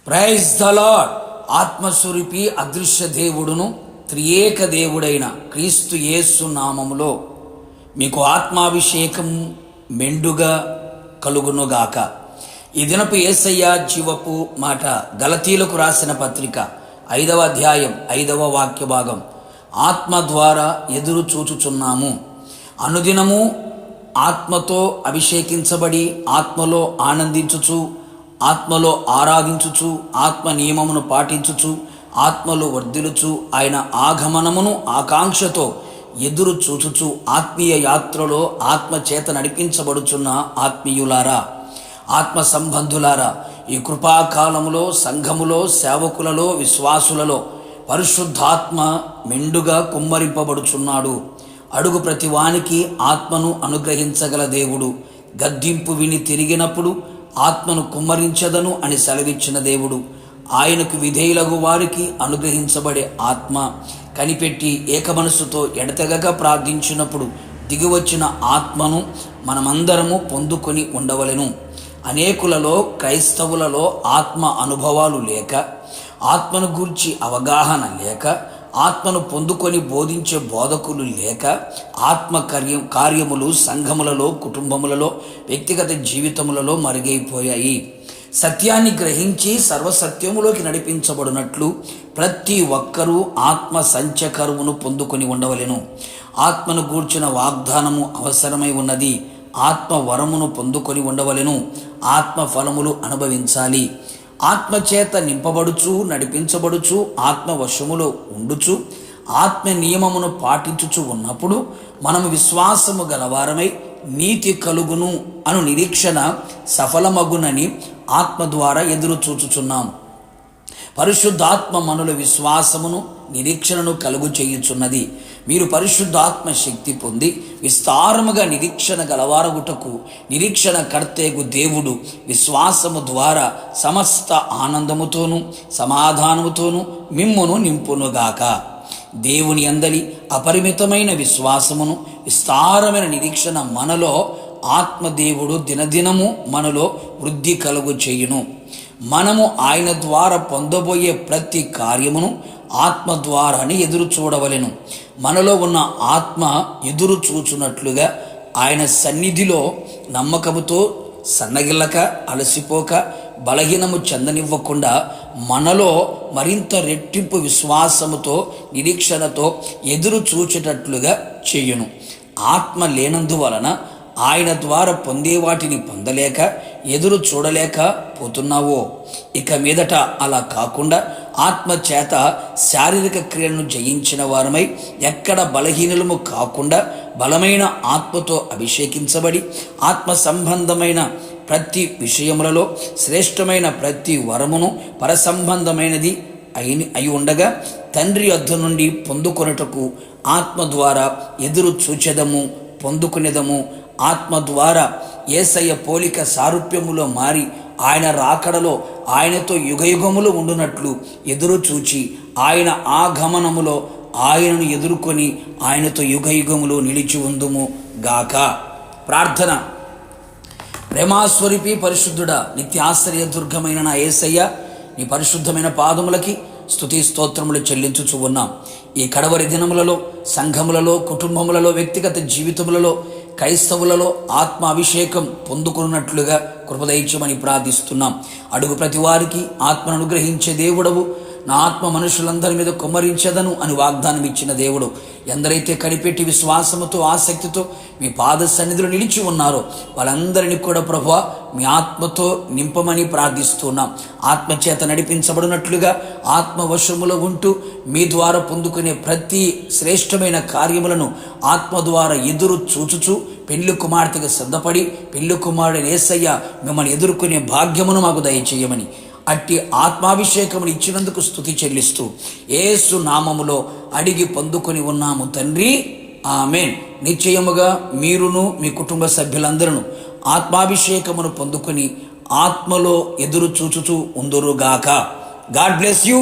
Praise the lord. ఆత్మస్వరూపి అదృశ్య దేవుడును త్రియేక దేవుడైన క్రీస్తు యేసు నామములో మీకు ఆత్మాభిషేకం మెండుగా కలుగునుగాక. ఈ దినపు యేసయ్య జీవపు మాట గలతీలకు రాసిన పత్రిక 5వ అధ్యాయం 5వ వాక్య భాగం. ఆత్మ ద్వారా ఎదురు చూచుచున్నాము. అనుదినము ఆత్మతో అభిషేకించబడి ఆత్మలో ఆనందించుచు, ఆత్మలో ఆరాధించుచు, ఆత్మ నియమమును పాటించుచు, ఆత్మలో వర్ధిల్లుచు, ఆయన ఆగమనమును ఆకాంక్షతో ఎదురు చూచుచు ఆత్మీయ యాత్రలో ఆత్మ చేత నడిపించబడుచున్న ఆత్మీయులారా, ఆత్మ సంబంధులారా, ఈ కృపాకాలములో సంఘములో సేవకులలో విశ్వాసులలో పరిశుద్ధాత్మ మెండుగా కుమ్మరింపబడుచున్నాడు. అడుగు ప్రతి వానికి ఆత్మను అనుగ్రహించగల దేవుడు. గద్దింపు విని తిరిగినప్పుడు ఆత్మను కుమ్మరించదను అని సెలవిచ్చిన దేవుడు. ఆయనకు విధేయులగు వారికి అనుగ్రహించబడే ఆత్మ కనిపెట్టి ఏక మనస్సుతో ఎడతెగక ప్రార్థించినప్పుడు దిగివచ్చిన ఆత్మను మనమందరము పొందుకొని ఉండవలెను. అనేకులలో క్రైస్తవులలో ఆత్మ అనుభవాలు లేక, ఆత్మను గూర్చి అవగాహన లేక, ఆత్మను పొందుకొని బోధించే బోధకులు లేక, ఆత్మ కార్యములు సంఘములలో, కుటుంబములలో, వ్యక్తిగత జీవితములలో మరుగైపోయాయి. సత్యాన్ని గ్రహించి సర్వసత్యములోకి నడిపించబడినట్లు ప్రతి ఒక్కరూ ఆత్మ సంచకరువును పొందుకొని ఉండవలెను. ఆత్మను గూర్చిన వాగ్దానము అవసరమై ఉన్నది. ఆత్మ వరమును పొందుకొని ఉండవలెను. ఆత్మ ఫలములు అనుభవించాలి. ఆత్మచేత నింపబడుచు, నడిపించబడుచు, ఆత్మ వశములో ఉండుచు, ఆత్మ నియమమును పాటించుచు ఉన్నప్పుడు మనము విశ్వాసము గలవారమై నీతి కలుగును అను నిరీక్షణ సఫలమగునని ఆత్మ ద్వారా ఎదురు చూచుచున్నాం. పరిశుద్ధాత్మ మనలో విశ్వాసమును నిరీక్షణను కలుగు చేయుచున్నది. మీరు పరిశుద్ధాత్మ శక్తి పొంది విస్తారముగా నిరీక్షణ గలవారగుటకు నిరీక్షణ కర్తేగు దేవుడు విశ్వాసము ద్వారా సమస్త ఆనందముతోనూ సమాధానముతోనూ మిమ్మును నింపునుగాక. దేవుని అందలి అపరిమితమైన విశ్వాసమును విస్తారమైన నిరీక్షణ మనలో ఆత్మదేవుడు దినదినము మనలో వృద్ధి కలుగు చేయును. మనము ఆయన ద్వారా పొందబోయే ప్రతి కార్యమును ఆత్మ ద్వారానే ఎదురు చూడవలెను. మనలో ఉన్న ఆత్మ ఎదురు చూచున్నట్లుగా ఆయన సన్నిధిలో నమ్మకముతో సన్నగిల్లక, అలసిపోక, బలహీనము చెందనివ్వకుండా మనలో మరింత రెట్టింపు విశ్వాసముతో నిరీక్షణతో ఎదురు చూచేటట్లుగా చేయును. ఆత్మ లేనందువలన ఆయన ద్వారా పొందే వాటిని పొందలేక ఎదురు చూడలేక పోతున్నావో, ఇక మీదట అలా కాకుండా ఆత్మ చేత శారీరక క్రియలను జయించిన వారమై ఎక్కడ బలహీనులము కాకుండా బలమైన ఆత్మతో అభిషేకించబడి ఆత్మ సంబంధమైన ప్రతి విషయములలో శ్రేష్టమైన ప్రతి వరమును పరసంబంధమైనది అయి ఉండగా తండ్రి యొద్ద నుండి పొందుకొనుటకు ఆత్మ ద్వారా ఎదురు చూచెదము, పొందుకునేదము. ఆత్మ ద్వారా యేసయ్య పోలిక సారూప్యములో మారి ఆయన రాకడలో ఆయనతో యుగయుగములు ఉండునట్లు ఎదురు చూచి ఆయన ఆగమనములో ఆయనను ఎదుర్కొని ఆయనతో యుగయుగములు నిలిచి ఉందుము గాక. ప్రార్థన. ప్రేమాస్వరూపి పరిశుద్ధుడా, నిత్యాశ్రయ దుర్గమైన నా యేసయ్య, నీ పరిశుద్ధమైన పాదములకి స్తుతి స్తోత్రములు చెల్లించుచు ఉన్నాం. ఈ కడవరి దినములలో సంఘములలో, కుటుంబములలో, వ్యక్తిగత జీవితములలో, క్రైస్తవులలో ఆత్మ అభిషేకం పొందుకున్నట్లుగా కృపదయించమని ప్రార్థిస్తున్నాం. అడుగు ప్రతి వారికి ఆత్మను అనుగ్రహించే దేవుడవు. నా ఆత్మ మనుషులందరి మీద కుమ్మరించదను అని వాగ్దానం ఇచ్చిన దేవుడు. ఎందరైతే కనిపెట్టి విశ్వాసముతో ఆసక్తితో మీ పాద సన్నిధిలో నిలిచి ఉన్నారో వాళ్ళందరినీ కూడా ప్రభువా మీ ఆత్మతో నింపమని ప్రార్థిస్తున్నాం. ఆత్మచేత నడిపించబడినట్లుగా ఆత్మ వశములో ఉంటూ మీ ద్వారా పొందుకునే ప్రతి శ్రేష్టమైన కార్యములను ఆత్మ ద్వారా ఎదురు చూచుచు పెళ్లి కుమార్తెగా సిద్ధపడి పెళ్లి కుమారుడు యేసయ్య మిమ్మల్ని ఎదుర్కొనే భాగ్యమును మాకు దయచేయమని అట్టి ఆత్మాభిషేకమును ఇచ్చినందుకు స్తుతి చెల్లిస్తూ యేసు నామములో అడిగి పొందుకొని ఉన్నాము తండ్రి, ఆమేన్. నిశ్చయముగా మీరును మీ కుటుంబ సభ్యులందరూ ఆత్మాభిషేకమును పొందుకొని ఆత్మలో ఎదురు చూచుచూ ఉందురుగాక. God bless you.